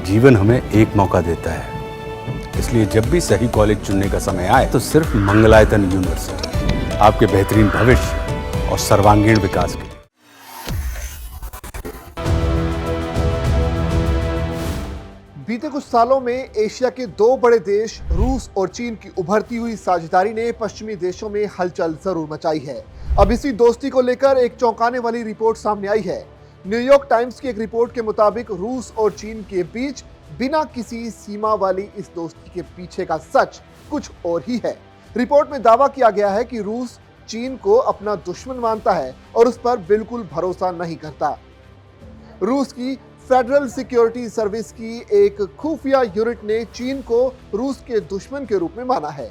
जीवन हमें एक मौका देता है, इसलिए जब भी सही कॉलेज चुनने का समय आए तो सिर्फ मंगलायतन यूनिवर्सिटी आपके बेहतरीन भविष्य और सर्वांगीण विकास के लिए। बीते कुछ सालों में एशिया के दो बड़े देश रूस और चीन की उभरती हुई साझेदारी ने पश्चिमी देशों में हलचल जरूर मचाई है। अब इसी दोस्ती को लेकर एक चौंकाने वाली रिपोर्ट सामने आई है। न्यूयॉर्क टाइम्स की एक रिपोर्ट के मुताबिक रूस और चीन के बीच बिना किसी सीमा वाली इस दोस्ती के पीछे का सच कुछ और ही है। रिपोर्ट में दावा किया गया है कि रूस चीन को अपना दुश्मन मानता है और उस पर बिल्कुल भरोसा नहीं करता। रूस की फेडरल सिक्योरिटी सर्विस की एक खुफिया यूनिट ने चीन को रूस के दुश्मन के रूप में माना है।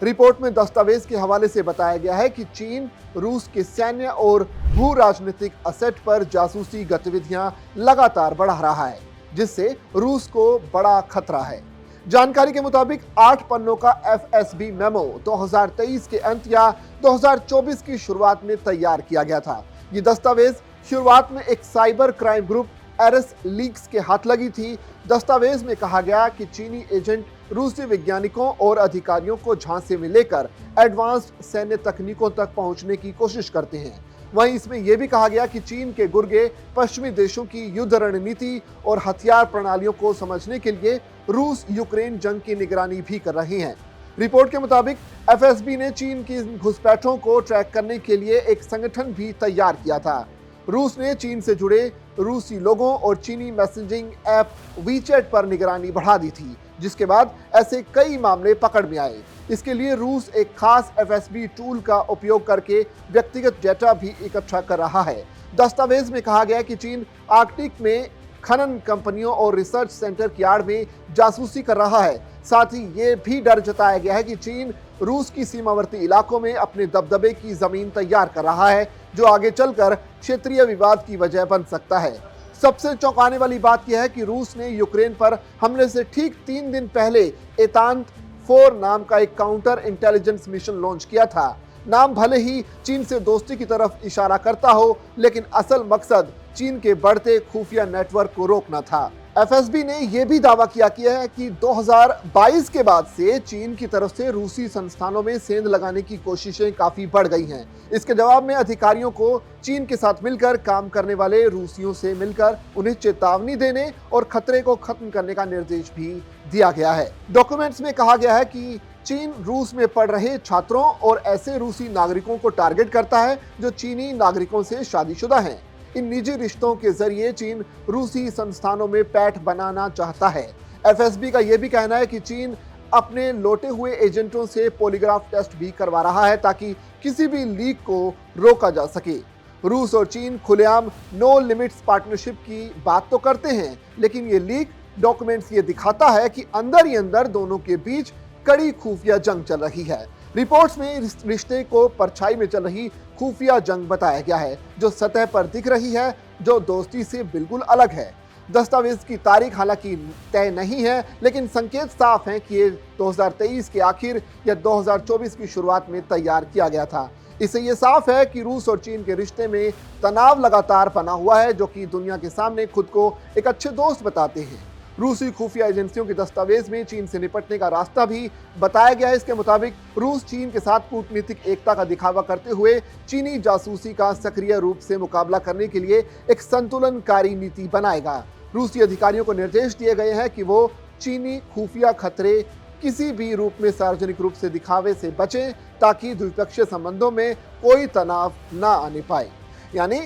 रिपोर्ट में दस्तावेज के हवाले से बताया गया है कि चीन रूस के सैन्य और भू राजनीतिक असेट पर जासूसी गतिविधियां लगातार बढ़ा रहा है, जिससे रूस को बड़ा खतरा है। जानकारी के मुताबिक 8 पन्नों का एफएसबी मेमो 2023 के अंत या 2024 की शुरुआत में तैयार किया गया था। ये दस्तावेज शुरुआत में एक cyber crime group Eris leaks के हाथ लगी थी। दस्तावेज में कहा गया कि चीनी एजेंट रूसी वैज्ञानिकों और अधिकारियों को झांसे में लेकर एडवांस्ड सैन्य तकनीकों तक पहुंचने की कोशिश करते हैं। वहीं इसमें यह भी कहा गया कि चीन के गुर्गे पश्चिमी देशों की युद्ध रणनीति और हथियार प्रणालियों को समझने के लिए रूस यूक्रेन जंग की निगरानी भी कर रहे हैं। रिपोर्ट के मुताबिक एफएसबी ने चीन की घुसपैठों को ट्रैक करने के लिए एक संगठन भी तैयार किया था। रूस ने चीन से जुड़े रूसी लोगों और चीनी मैसेजिंग ऐप वीचैट पर निगरानी बढ़ा दी थी, जिसके बाद ऐसे कई मामले पकड़ में आए। इसके लिए रूस एक खास एफएसबी टूल का उपयोग करके व्यक्तिगत डेटा भी इकट्ठा कर रहा है। दस्तावेज में कहा गया कि चीन आर्कटिक में खनन कंपनियों और रिसर्च सेंटर की आड़ में जासूसी कर रहा है। साथ ही ये भी डर जताया गया है कि चीन रूस की सीमावर्ती इलाकों में अपने दबदबे की जमीन तैयार कर रहा है, जो आगे चलकर क्षेत्रीय विवाद की वजह बन सकता है। सबसे चौंकाने वाली बात यह है कि रूस ने यूक्रेन पर हमले से ठीक 3 दिन पहले एतांत 4 नाम का एक काउंटर इंटेलिजेंस मिशन लॉन्च किया था। नाम भले ही चीन से दोस्ती की तरफ इशारा करता हो, लेकिन असल मकसद चीन के बढ़ते खुफिया नेटवर्क को रोकना था। एफएसबी ने यह भी दावा किया है कि 2022 के बाद से चीन की तरफ से रूसी संस्थानों में सेंध लगाने की कोशिशें काफी बढ़ गई हैं। इसके जवाब में अधिकारियों को चीन के साथ मिलकर काम करने वाले रूसियों से मिलकर उन्हें चेतावनी देने और खतरे को खत्म करने का निर्देश भी दिया गया है। डॉक्यूमेंट्स में कहा गया है कि चीन रूस में पढ़ रहे छात्रों और ऐसे रूसी नागरिकों को टारगेट करता है जो चीनी नागरिकों से शादीशुदा हैं। इन निजी रिश्तों के जरिए चीन रूसी संस्थानों में पैठ बनाना चाहता है। एफएसबी का यह भी कहना है कि चीन अपने लौटे हुए एजेंटों से पॉलीग्राफ टेस्ट भी करवा रहा है ताकि किसी भी लीक को रोका जा सके। रूस और चीन खुलेआम नो लिमिट्स पार्टनरशिप की बात तो करते हैं, लेकिन ये लीक डॉक्यूमेंट्स ये दिखाता है कि अंदर ही अंदर दोनों के बीच कड़ी खुफिया जंग चल रही है। रिपोर्ट्स में इस रिश्ते को परछाई में चल रही खुफिया जंग बताया गया है, जो सतह पर दिख रही है, जो दोस्ती से बिल्कुल अलग है। दस्तावेज की तारीख हालांकि तय नहीं है, लेकिन संकेत साफ हैं कि ये 2023 के आखिर या 2024 की शुरुआत में तैयार किया गया था। इससे ये साफ है कि रूस और चीन के रिश्ते में तनाव लगातार बना हुआ है, जो कि दुनिया के सामने खुद को एक अच्छे दोस्त बताते हैं। रूसी खुफिया एजेंसियों के दस्तावेज में चीन से निपटने का रास्ता भी बताया गया है। इसके मुताबिक रूस चीन के साथ कूटनीतिक एकता का दिखावा करते हुए चीनी जासूसी का सक्रिय रूप से मुकाबला करने के लिए एक संतुलनकारी नीति बनाएगा। रूसी अधिकारियों को निर्देश दिए गए हैं कि वो चीनी खुफिया खतरे किसी भी रूप में सार्वजनिक रूप से दिखावे से बचें, ताकि द्विपक्षीय संबंधों में कोई तनाव ना आने पाए। यानी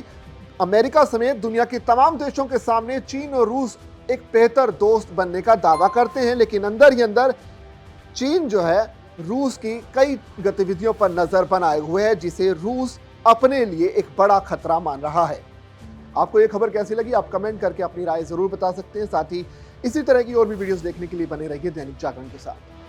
अमेरिका समेत दुनिया के तमाम देशों के सामने चीन और रूस एक बेहतर दोस्त बनने का दावा करते हैं, लेकिन अंदर ही अंदर चीन जो है रूस की कई गतिविधियों पर नजर बनाए हुए है, जिसे रूस अपने लिए एक बड़ा खतरा मान रहा है। आपको ये खबर कैसी लगी? आप कमेंट करके अपनी राय जरूर बता सकते हैं। साथ ही इसी तरह की और भी वीडियोस देखने के लिए बने रहिए दैनिक जागरण के साथ।